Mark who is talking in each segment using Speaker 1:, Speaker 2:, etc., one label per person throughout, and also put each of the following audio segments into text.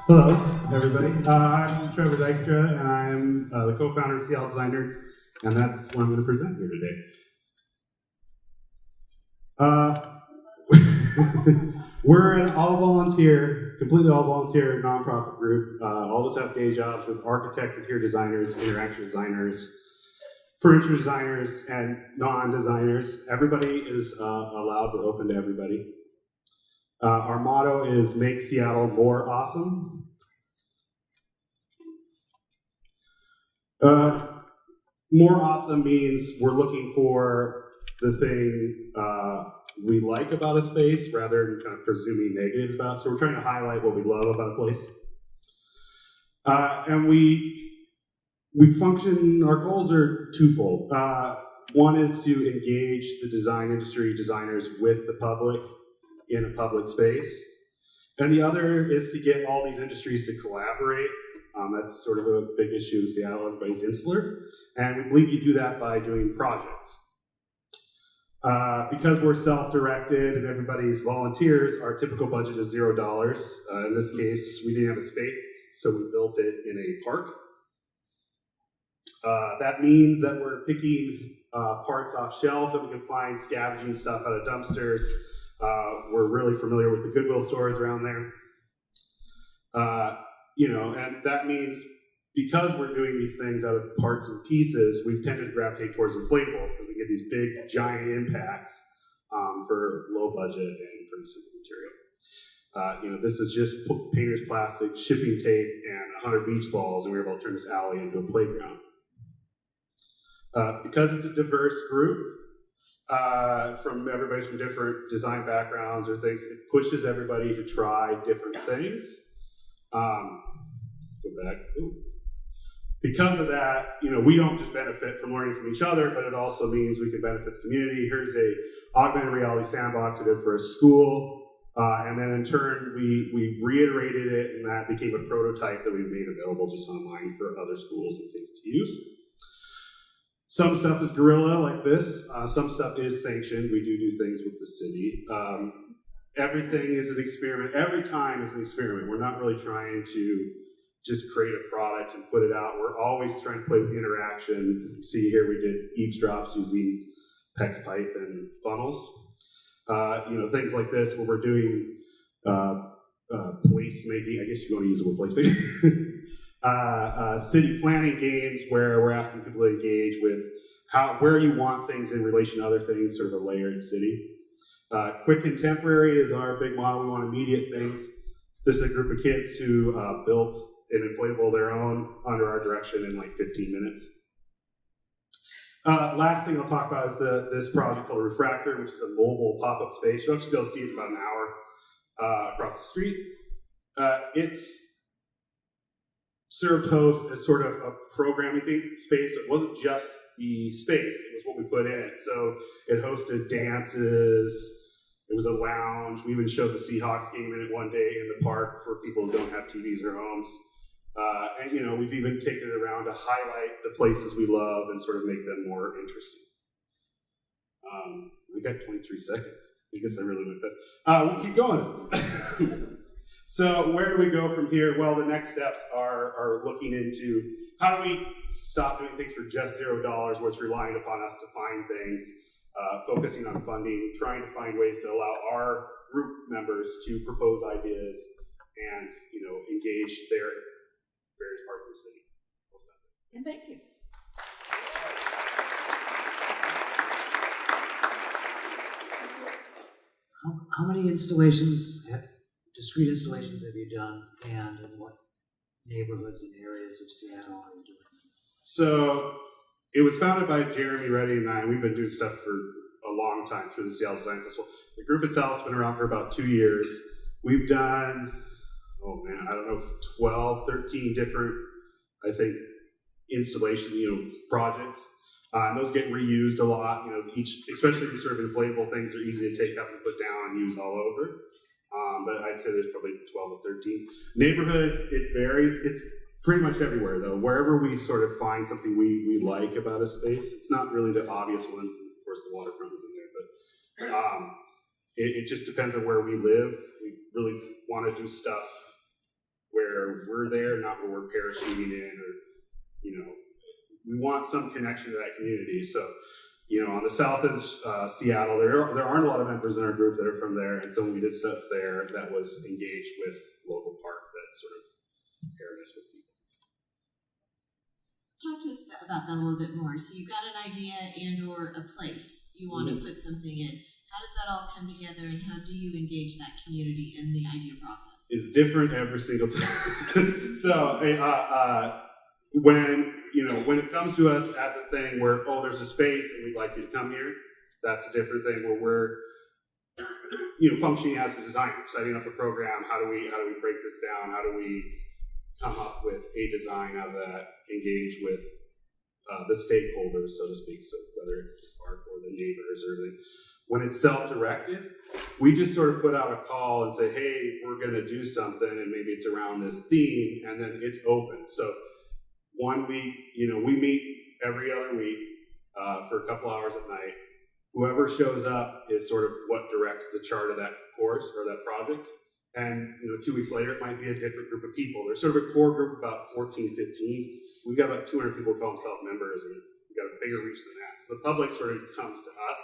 Speaker 1: Hello, everybody. I'm Trevor Dykstra, and I'm the co-founder of Seattle Design Nerds, and that's what I'm going to present here today. We're an all-volunteer, completely all-volunteer nonprofit group. All of us have day jobs with architects, interior designers, interaction designers, furniture designers, and non-designers. Everybody is allowed. We're open to everybody. Our motto is "Make Seattle More Awesome." More awesome means we're looking for the thing we like about a space rather than kind of presuming negatives about it. So we're trying to highlight what we love about a place. And we function, our goals are twofold. One is to engage the design industry, designers with the public in a public space. And the other is to get all these industries to collaborate. That's sort of a big issue in Seattle. Everybody's insular. And we believe you do that by doing projects. Because we're self-directed and everybody's volunteers, our typical budget is $0. In this case, we didn't have a space, so we built it in a park. That means that we're picking parts off shelves that we can find, scavenging stuff out of dumpsters. We're really familiar with the Goodwill stores around there. And that means because we're doing these things out of parts and pieces, we've tended to gravitate towards inflatables because we get these big, giant impacts for low budget and pretty simple material. This is just painter's plastic, shipping tape, and 100 beach balls, and we were able to turn this alley into a playground. Because it's a diverse group, from everybody from different design backgrounds or things, it pushes everybody to try different things. Go back. Ooh. Because of that, we don't just benefit from learning from each other, but it also means we can benefit the community. Here's a augmented reality sandbox we did for a school, and then in turn we reiterated it, and that became a prototype that we've made available just online for other schools and things to use. Some stuff is guerrilla, like this. Some stuff is sanctioned. We do things with the city. Everything is an experiment. Every time is an experiment. We're not really trying to just create a product and put it out. We're always trying to play with the interaction. You see here we did eavesdrops using PEX pipe and funnels. Things like this where we're doing place making. I guess you want to use the word place making. City planning games where we're asking people to engage with where you want things in relation to other things, sort of a layered city. Quick contemporary is our big model. We want immediate things. This is a group of kids who built an inflatable of their own under our direction in like 15 minutes. Last thing I'll talk about is this project called Refractor, which is a mobile pop-up space. You'll actually be able to see it in about an hour across the street. It's served host as sort of a programming space. It wasn't just the space, it was what we put in it. So it hosted dances, it was a lounge. We even showed the Seahawks game in it one day in the park for people who don't have TVs in their homes. And we've even taken it around to highlight the places we love and sort of make them more interesting. We got 23 seconds. I guess I really went that. We'll keep going. So where do we go from here? Well, the next steps are looking into how do we stop doing things for just $0, where it's relying upon us to find things, focusing on funding, trying to find ways to allow our group members to propose ideas and engage their various parts of the city.
Speaker 2: And thank you.
Speaker 3: How many discrete installations have you done, and in what neighborhoods and areas of Seattle are you doing?
Speaker 1: So it was founded by Jeremy Reddy and I. We've been doing stuff for a long time through the Seattle Design Festival. The group itself has been around for about 2 years. We've done, 12, 13 different, I think, installation, projects. And those get reused a lot. Especially these sort of inflatable things are easy to take up and put down and use all over. But I'd say there's probably 12 or 13. Neighborhoods, it varies. It's pretty much everywhere, though. Wherever we sort of find something we like about a space, it's not really the obvious ones. Of course, the waterfront is in there, but it just depends on where we live. We really want to do stuff where where we're there, not where we're parachuting in, or, you know, we want some connection to that community. So, you know, on the south is Seattle. There aren't a lot of members in our group that are from there, and so when we did stuff there that was engaged with local park that sort of paired us with people.
Speaker 2: Talk to us about that a little bit more. So you've got an idea and or a place you want to put something in. How does that all come together, and how do you engage that community in the idea process?
Speaker 1: It's different every single time. So when it comes to us as a thing where, oh, there's a space and we'd like you to come here, that's a different thing. Where we're, you know, functioning as a designer, setting up a program. How do we break this down? How do we come up with a design out of that? Engage with the stakeholders, so to speak. So whether it's the park or the neighbors or when it's self-directed, we just sort of put out a call and say, hey, we're going to do something, and maybe it's around this theme, and then it's open. So 1 week, you know, we meet every other week for a couple hours at night. Whoever shows up is sort of what directs the chart of that course or that project. And, you know, 2 weeks later, it might be a different group of people. There's sort of a core group of about 14, 15. We've got about 200 people who call themselves members, and we've got a bigger reach than that. So the public sort of comes to us.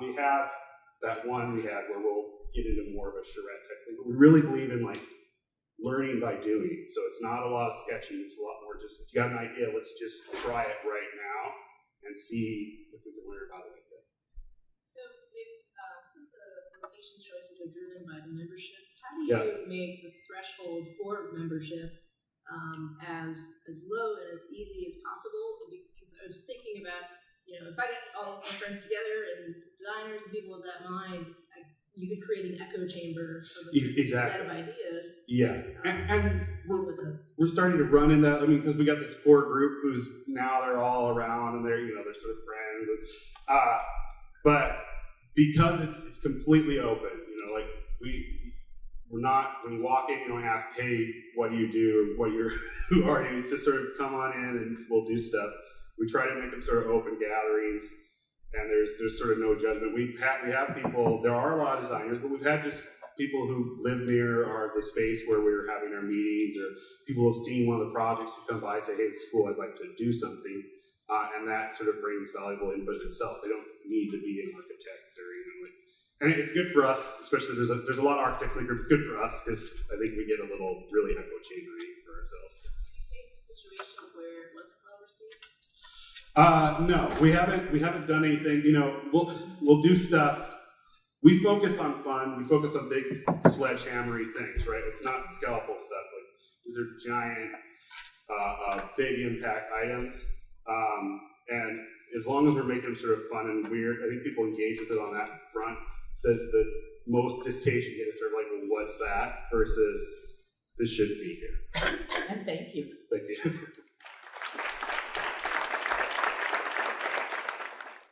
Speaker 1: We have that one we had where we'll get into more of a charrette type thing. But we really believe in, like, learning by doing. So it's not a lot of sketching. It's a lot more just, if you got an idea, let's just try it right now and see if we can learn about it like that.
Speaker 4: So if some of the location choices are driven by the membership, how do you make the threshold for membership as low and as easy as possible? Because I was thinking about, you know, if I get all my friends together and designers and people of that mind, you could create an echo chamber of a set of ideas.
Speaker 1: Yeah, and we're starting to run into that. I mean, because we got this core group who's now they're all around and they're, you know, they're sort of friends, and but because it's completely open, you know, like we're not, when you walk in, you don't ask, hey, what do you do, or who are you? It's just sort of come on in and we'll do stuff. We try to make them sort of open gatherings, and there's sort of no judgment. We have people. There are a lot of designers, but we've had just people who live near the space where we were having our meetings, or people who have seen one of the projects who come by and say, hey, it's cool, I'd like to do something, and that sort of brings valuable input itself. They don't need to be an architect or, you know, like, and it's good for us, especially there's a lot of architects in the group. It's good for us because I think we get a little really echo chambery for ourselves.
Speaker 4: Have you faced a situation where it wasn't well received?
Speaker 1: No, we haven't done anything. You know, we'll do stuff. We focus on fun. We focus on big sledgehammery things, right? It's not scalpel stuff. Like, these are giant, big impact items. And as long as we're making them sort of fun and weird, I think people engage with it on that front. The most distaste you get is sort of like, well, what's that? Versus, this shouldn't be here.
Speaker 2: And thank you.
Speaker 1: Thank you.